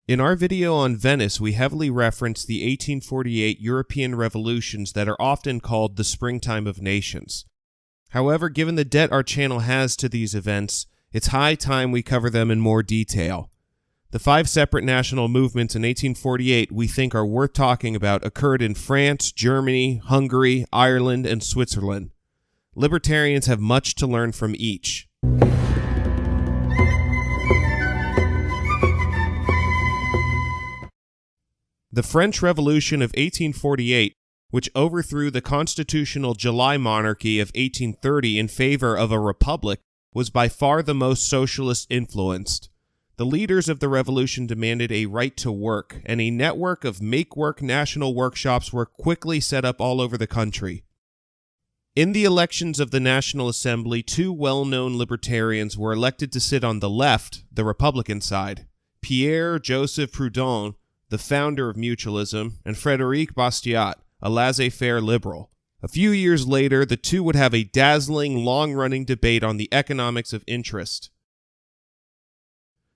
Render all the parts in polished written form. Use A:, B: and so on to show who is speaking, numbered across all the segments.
A: In our video on Venice, we heavily reference the 1848 European revolutions that are often called the Springtime of Nations. However, given the debt our channel has to these events, it's high time we cover them in more detail. The 5 separate national movements in 1848 we think are worth talking about occurred in France, Germany, Hungary, Ireland, and Switzerland. Libertarians have much to learn from each. The French Revolution of 1848, which overthrew the constitutional July monarchy of 1830 in favor of a republic, was by far the most socialist influenced. The leaders of the revolution demanded a right to work, and a network of make-work national workshops were quickly set up all over the country. In the elections of the National Assembly, 2 well-known libertarians were elected to sit on the left, the Republican side: Pierre-Joseph Proudhon, the founder of mutualism, and Frédéric Bastiat, a laissez-faire liberal. A few years later, the two would have a dazzling, long-running debate on the economics of interest.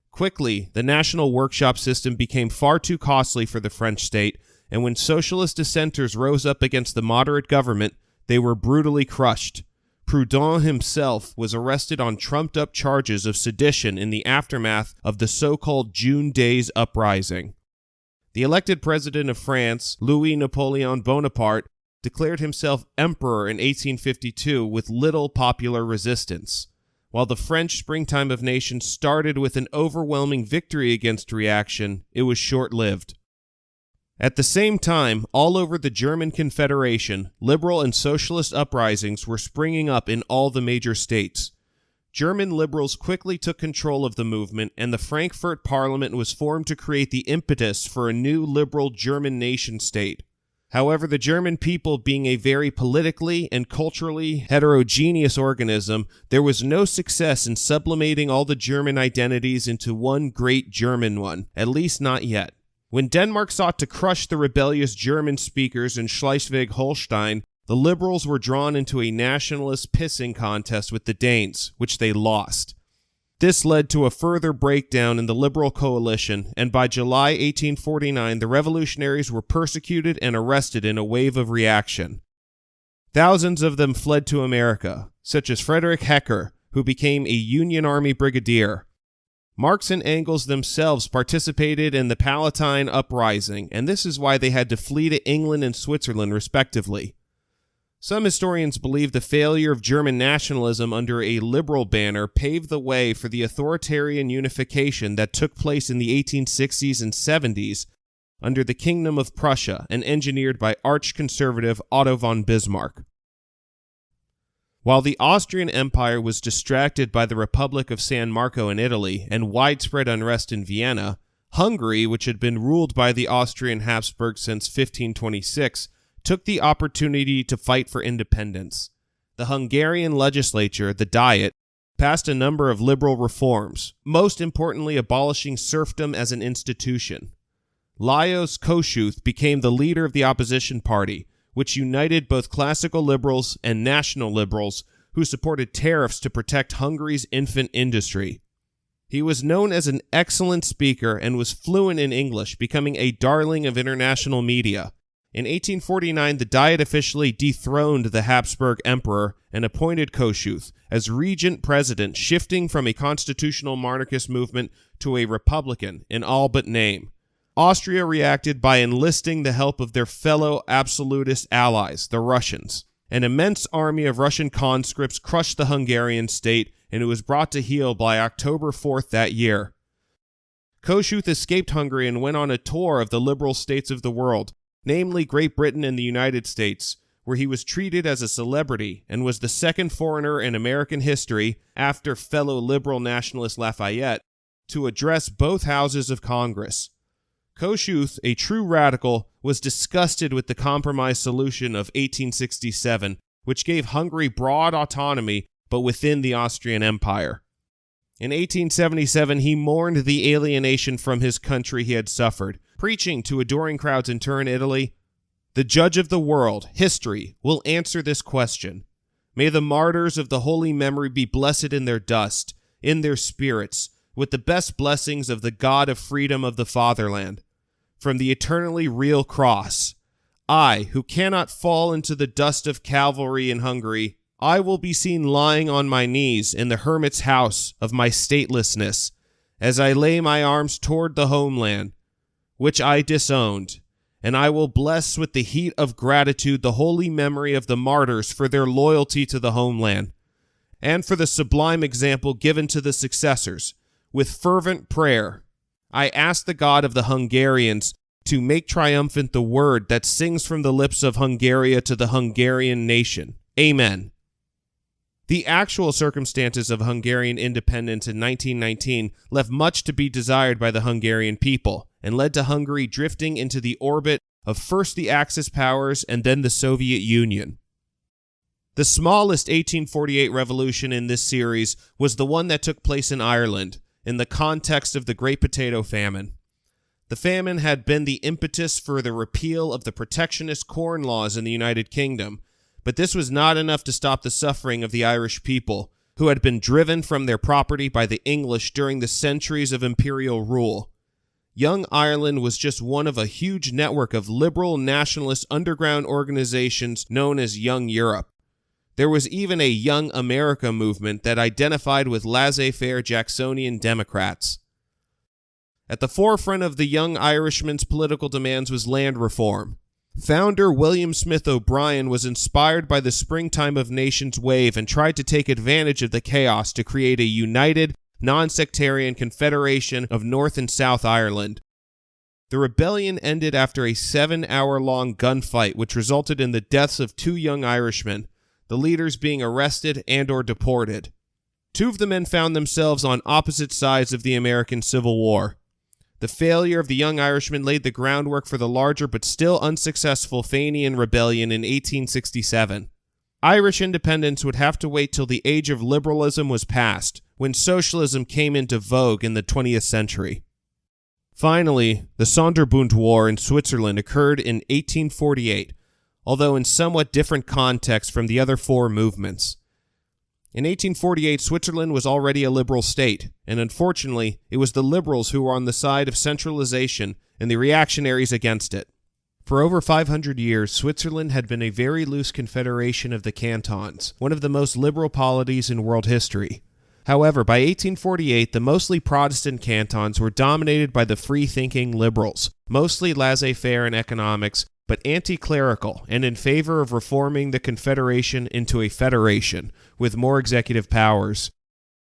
A: Quickly, the national workshop system became far too costly for the French state, and when socialist dissenters rose up against the moderate government, they were brutally crushed. Proudhon himself was arrested on trumped-up charges of sedition in the aftermath of the so-called June Days Uprising. The elected president of France, Louis-Napoleon Bonaparte, declared himself emperor in 1852 with little popular resistance. While the French Springtime of Nations started with an overwhelming victory against reaction, it was short-lived. At the same time, all over the German Confederation, liberal and socialist uprisings were springing up in all the major states. German liberals quickly took control of the movement, and the Frankfurt Parliament was formed to create the impetus for a new liberal German nation-state. However, the German people being a very politically and culturally heterogeneous organism, there was no success in sublimating all the German identities into one great German one, at least not yet. When Denmark sought to crush the rebellious German speakers in Schleswig-Holstein, the liberals were drawn into a nationalist pissing contest with the Danes, which they lost. This led to a further breakdown in the liberal coalition, and by July 1849, the revolutionaries were persecuted and arrested in a wave of reaction. Thousands of them fled to America, such as Frederick Hecker, who became a Union Army brigadier. Marx and Engels themselves participated in the Palatine Uprising, and this is why they had to flee to England and Switzerland, respectively. Some historians believe the failure of German nationalism under a liberal banner paved the way for the authoritarian unification that took place in the 1860s and 70s under the Kingdom of Prussia and engineered by arch-conservative Otto von Bismarck. While the Austrian Empire was distracted by the Republic of San Marco in Italy and widespread unrest in Vienna, Hungary, which had been ruled by the Austrian Habsburgs since 1526, took the opportunity to fight for independence. The Hungarian legislature, the Diet, passed a number of liberal reforms, most importantly abolishing serfdom as an institution. Lajos Kossuth became the leader of the opposition party, which united both classical liberals and national liberals who supported tariffs to protect Hungary's infant industry. He was known as an excellent speaker and was fluent in English, becoming a darling of international media. In 1849, the Diet officially dethroned the Habsburg emperor and appointed Kossuth as regent president, shifting from a constitutional monarchist movement to a republican in all but name. Austria reacted by enlisting the help of their fellow absolutist allies, the Russians. An immense army of Russian conscripts crushed the Hungarian state, and it was brought to heel by October 4th that year. Kossuth escaped Hungary and went on a tour of the liberal states of the world, namely Great Britain and the United States, where he was treated as a celebrity and was the second foreigner in American history, after fellow liberal nationalist Lafayette, to address both houses of Congress. Kossuth, a true radical, was disgusted with the compromise solution of 1867, which gave Hungary broad autonomy but within the Austrian Empire. In 1877, he mourned the alienation from his country he had suffered, preaching to adoring crowds in Turin, Italy, "The judge of the world, history, will answer this question. May the martyrs of the holy memory be blessed in their dust, in their spirits, with the best blessings of the God of freedom of the fatherland. From the eternally real cross, I, who cannot fall into the dust of Calvary in Hungary, I will be seen lying on my knees in the hermit's house of my statelessness, as I lay my arms toward the homeland, which I disowned, and I will bless with the heat of gratitude the holy memory of the martyrs for their loyalty to the homeland, and for the sublime example given to the successors. With fervent prayer, I ask the God of the Hungarians to make triumphant the word that sings from the lips of Hungary to the Hungarian nation. Amen. The actual circumstances of Hungarian independence in 1919 left much to be desired by the Hungarian people and led to Hungary drifting into the orbit of first the Axis powers and then the Soviet Union. The smallest 1848 revolution in this series was the one that took place in Ireland, in the context of the Great Potato Famine. The famine had been the impetus for the repeal of the protectionist corn laws in the United Kingdom, but this was not enough to stop the suffering of the Irish people, who had been driven from their property by the English during the centuries of imperial rule. Young Ireland was just one of a huge network of liberal nationalist underground organizations known as Young Europe. There was even a Young America movement that identified with laissez-faire Jacksonian Democrats. At the forefront of the young Irishman's political demands was land reform. Founder William Smith O'Brien was inspired by the Springtime of Nations wave and tried to take advantage of the chaos to create a united, non-sectarian confederation of North and South Ireland. The rebellion ended after a 7-hour-long gunfight which resulted in the deaths of 2 young Irishmen, the leaders being arrested and/or deported. 2 of the men found themselves on opposite sides of the American Civil War. The failure of the young Irishmen laid the groundwork for the larger but still unsuccessful Fenian Rebellion in 1867. Irish independence would have to wait till the age of liberalism was past, when socialism came into vogue in the 20th century. Finally, the Sonderbund War in Switzerland occurred in 1848, although in somewhat different context from the other 4 movements. In 1848, Switzerland was already a liberal state, and unfortunately, it was the liberals who were on the side of centralization and the reactionaries against it. For over 500 years, Switzerland had been a very loose confederation of the cantons, one of the most liberal polities in world history. However, by 1848, the mostly Protestant cantons were dominated by the free-thinking liberals, mostly laissez-faire in economics, but anti-clerical and in favor of reforming the confederation into a federation with more executive powers.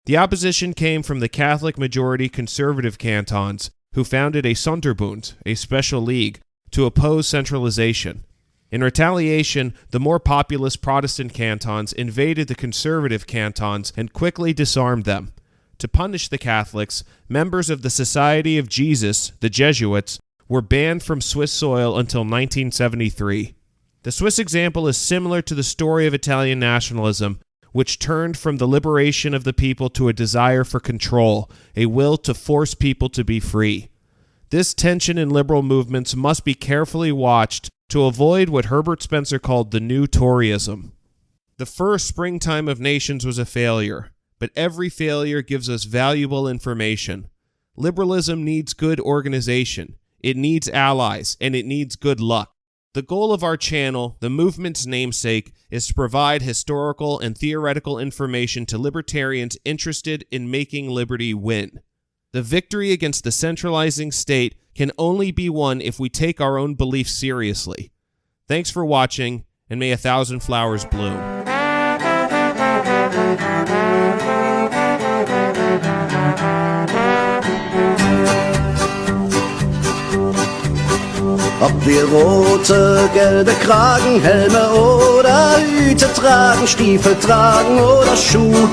A: The opposition came from the Catholic-majority conservative cantons, who founded a Sonderbund, a special league, to oppose centralization. In retaliation, the more populist Protestant cantons invaded the conservative cantons and quickly disarmed them. To punish the Catholics, members of the Society of Jesus, the Jesuits, were banned from Swiss soil until 1973. The Swiss example is similar to the story of Italian nationalism, which turned from the liberation of the people to a desire for control, a will to force people to be free. This tension in liberal movements must be carefully watched to avoid what Herbert Spencer called the new Toryism. The first Springtime of Nations was a failure, but every failure gives us valuable information. Liberalism needs good organization. It needs allies, and it needs good luck. The goal of our channel, the movement's namesake, is to provide historical and theoretical information to libertarians interested in making liberty win. The victory against the centralizing state can only be won if we take our own beliefs seriously. Thanks for watching, and may 1,000 flowers bloom.
B: Ob wir rote, gelbe Kragenhelme oder Hüte tragen, Stiefel tragen oder Schuh.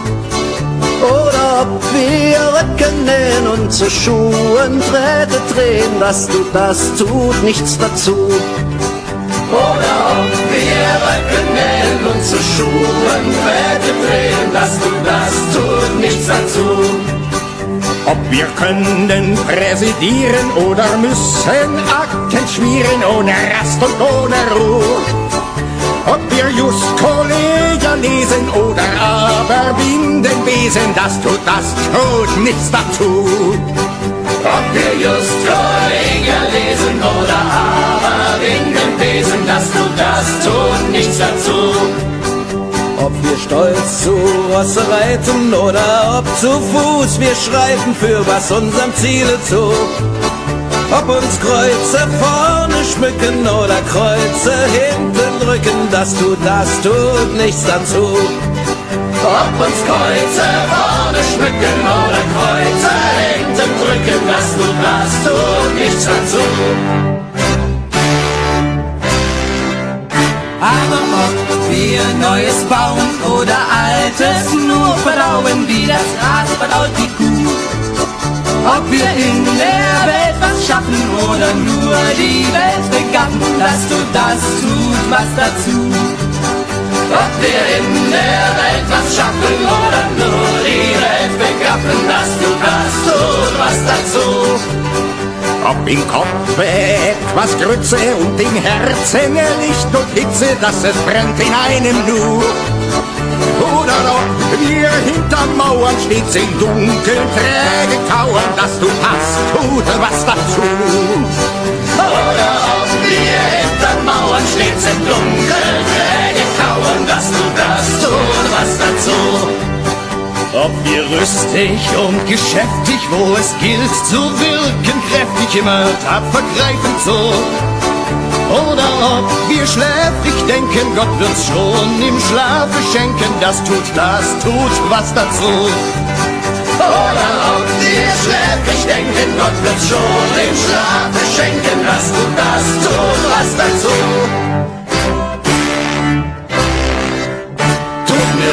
B: Oder ob wir Röcke nähen und zu Schuhen Drähte drehen, das tut nichts dazu. Oder ob wir Röcke nähen und zu Schuhen Drähte drehen, das tut nichts dazu.
C: Ob wir können präsidieren oder müssen Akten schmieren ohne Rast und ohne Ruhe. Ob wir just Kollegen lesen oder aber binden Wesen, das tut nichts dazu.
D: Ob wir just Kollegen lesen oder aber binden Wesen, das tut nichts dazu.
B: Ob wir stolz zu Rosse reiten oder ob zu Fuß wir schreiten für was unserem Ziele zu. Ob uns Kreuze vorne schmücken oder Kreuze hinten drücken, das tut nichts dazu.
D: Ob uns Kreuze vorne schmücken oder Kreuze hinten drücken, das tut nichts dazu.
E: Aber ob wir Neues bauen oder Altes nur verdauen, wie das Gras verdaut die Kuh. Ob wir in der Welt was schaffen oder nur die Welt begatten, das tut was dazu.
D: Ob wir in der Welt was schaffen oder nur die Welt begaffen, das tut was dazu.
C: Ob im Kopf etwas Grütze und im Herzen Licht und Hitze, dass es brennt in einem nur. Oder ob wir hinter Mauern stets im Dunkeln träge kauern, das tut was dazu.
D: Oder ob wir hinter Mauern stets im Dunkeln träge kauern, das tut was dazu.
E: Ob wir rüstig und geschäftig, wo es gilt zu wirken, kräftig immer tapfer greifend so. Oder ob wir schläfrig denken, Gott wird's schon im Schlafe schenken, das tut was dazu.
D: Oder ob wir schläfrig denken, Gott wird's schon im Schlafe schenken, das tut was dazu.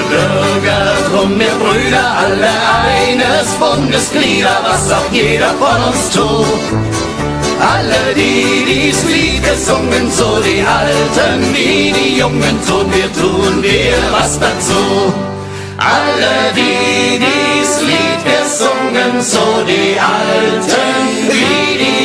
D: Bürger, drum wir Brüder, alle eines Bundesglieder, was auch jeder von uns tut. Alle, die dies Lied gesungen, so die Alten wie die Jungen, tun wir was dazu. Alle, die dies Lied gesungen, so die Alten wie die